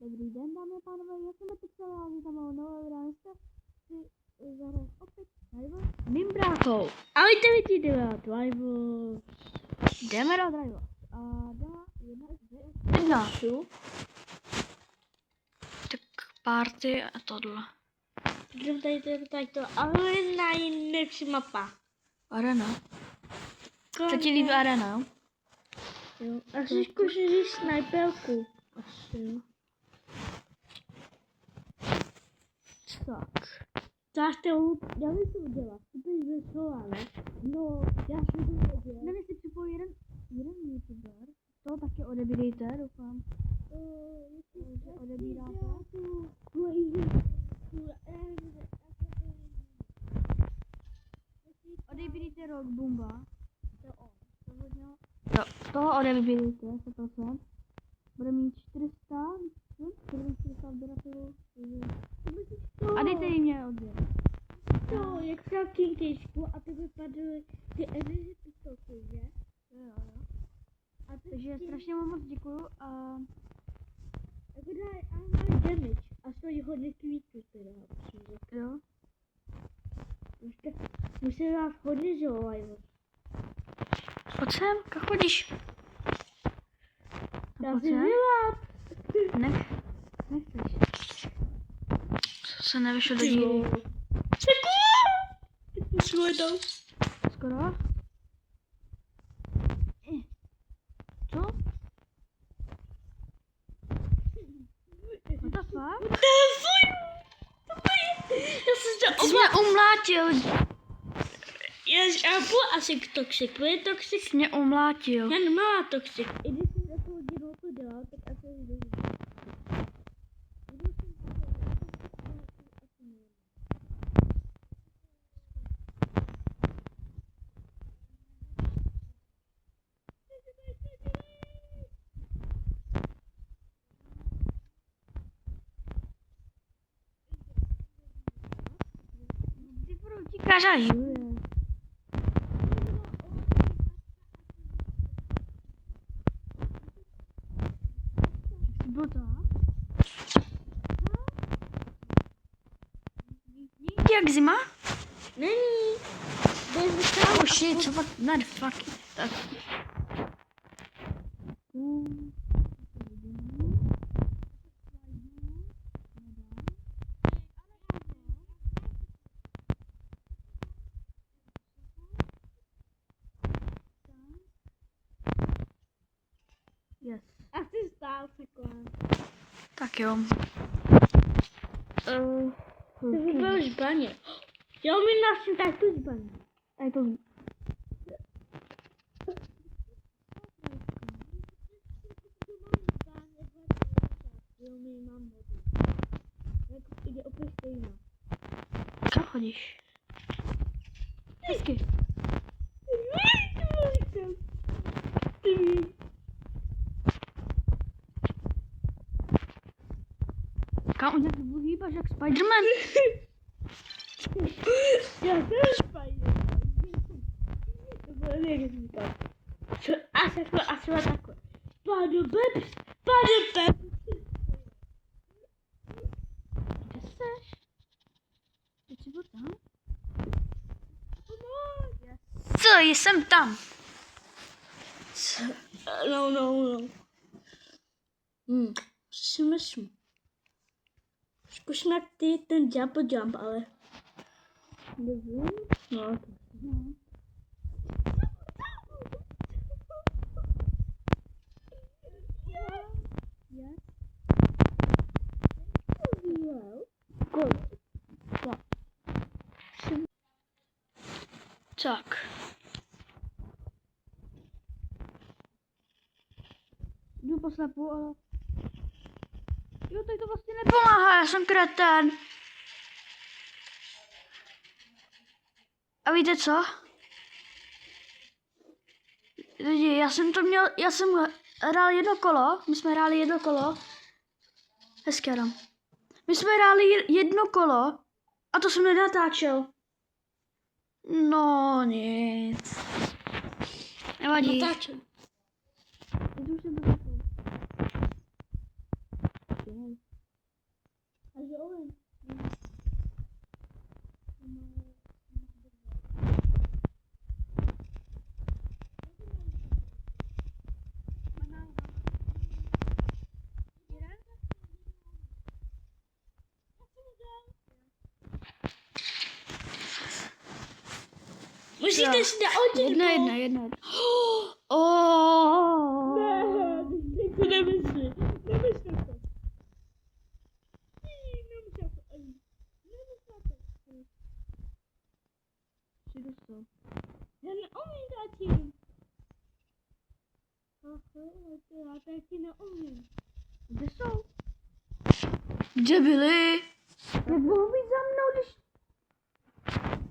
Dobrý den, dámy a pánové, já jsem Pixel a vítám mou novou dánce si zahrát opět Driver s mým bráchou. Ahojte, vidíte, Driver. Jdeme do Driver. A dá jedna. Tak party a tohle. Tady to, ale nejlepší mapa. Arena. Co ti líbí arena? Jo, asi zkusím říct snajperku. Asi jo. Tak. Já bych to udělal. Ty bys vyslala, ne? No, já jsem to udělal. Nevím, jestli připojí jeden youtuber. To taky odebírejte, doufám. Že odebíráte. Odebírejte Rock Bumba. Jo, toho odebírejte, 100%. Bude mít 400, bude mít 400 odběratelů. A dejte jim mě odběr. To, jak třeba Kinkejšku a ty vypadaly ty energy pistolky, že? Jo. Takže strašně moc děkuju a... Jako dá damage a stojí hodně kvítků teda, jo? Musím dát hodně žolajů. Pojď sem, kam chodíš? Já si dělat. Nechceš. Se nevyšlo do díry. Skoro? Co? What the fuck? Já jsem se umlátil. Já budu asi toxic, bude toxic. Mě umlátil. Já nemám toxic. I když jsem za toho dělal to dělal, tak asi jdu. Utíkáš a juje. Bylo to? Jak zima? Není. Oh shit, co pak? Ne, fuck. Tak. Yes. Asi stál se kolem. Tak jo. To by bylo zbraně. Já umím naším tak tu zbraně. A je to... Jde opět stejná. Kam chodíš? Hezky. Kam on jak hýbáš jak Spiderman? Já jsem Spiderman. To bylo jak říkám. Asi takhle. Spider-Peps. Kde seš? Teď jsi byl tam? Co, jsem tam. No. Myslím. Zkusím jak ty ten jump, ale... Nevím. No. Tak. Jdu po slepu, ale... Jo, tady to vlastně nepomáhá, já jsem kreten. A víte co? Lidi, já jsem hrál jedno kolo, my jsme hráli jedno kolo. Hezky, Adam. My jsme hráli jedno kolo a to jsem nenatáčel. No nic. Nevadí. Natáčel. Jdu se do A že oven. Musíte si dát oči. Jedna. Oh. Ne, teď to nemyslí. Nemyslí to. Nemyslí to ani. Nemyslí to. Přijdu to. Já neumím dát tím. Já taky neumím. Kde jsou? Kde byli? Jak mohou být za mnou, když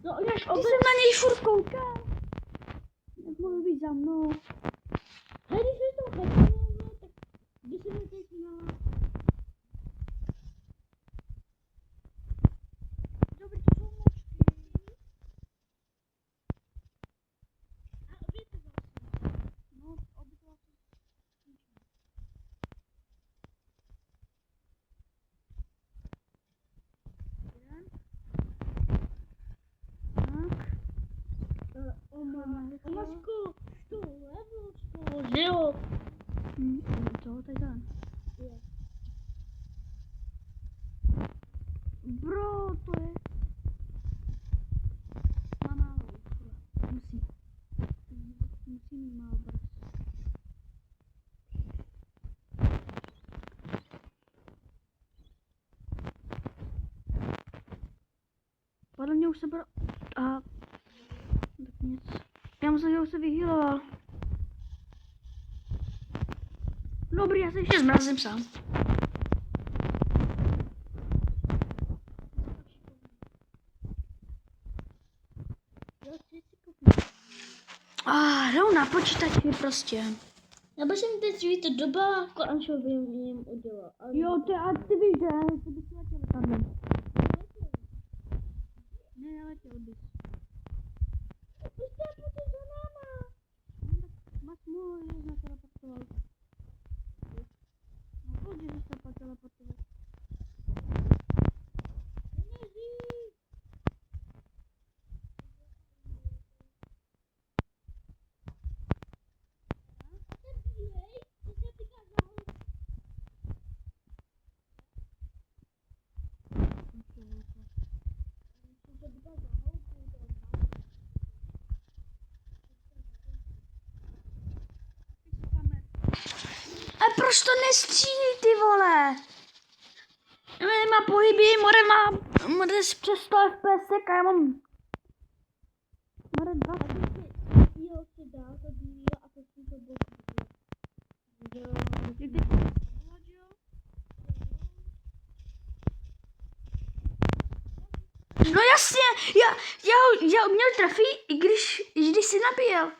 No, jak ty jsem na něj furt koukal. Jak mohou být za mnou? Hej, když je to chodíme, tak když se mi teď na... Dobrý, to jsou močky. A obě to vlastně. No, obě to vlastně. Omačku, tu levoučku, že jo? Co tady dám? Je. Bro, to je... Má málo. Musí mít málo brz. Podle mě už se bro... A... Tak nic. Já myslím, že už se vyhýloval. Dobrý, já se ještě zmrazím sám. Jdou na počítači prostě. Já bych jsem teď víte doba, jako anšovým udělal. Jo, a ty víš, že? Ty bys letěl letadlem. Ne, neletěl bys. Už jste potom za náma. Máš smůlu, že jsi neteleportoval. No, pojď, že jsi to teleportoval. A proč to nestřílí, ty vole? Má pohyby, more přes 100 FPS a já mám... More 20. Jo, se dá to díl a to si to bude. No jasně, já měl trafí, i když si nabíjel.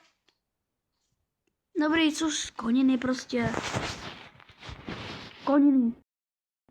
Dobrý, což koniny prostě. Koniny.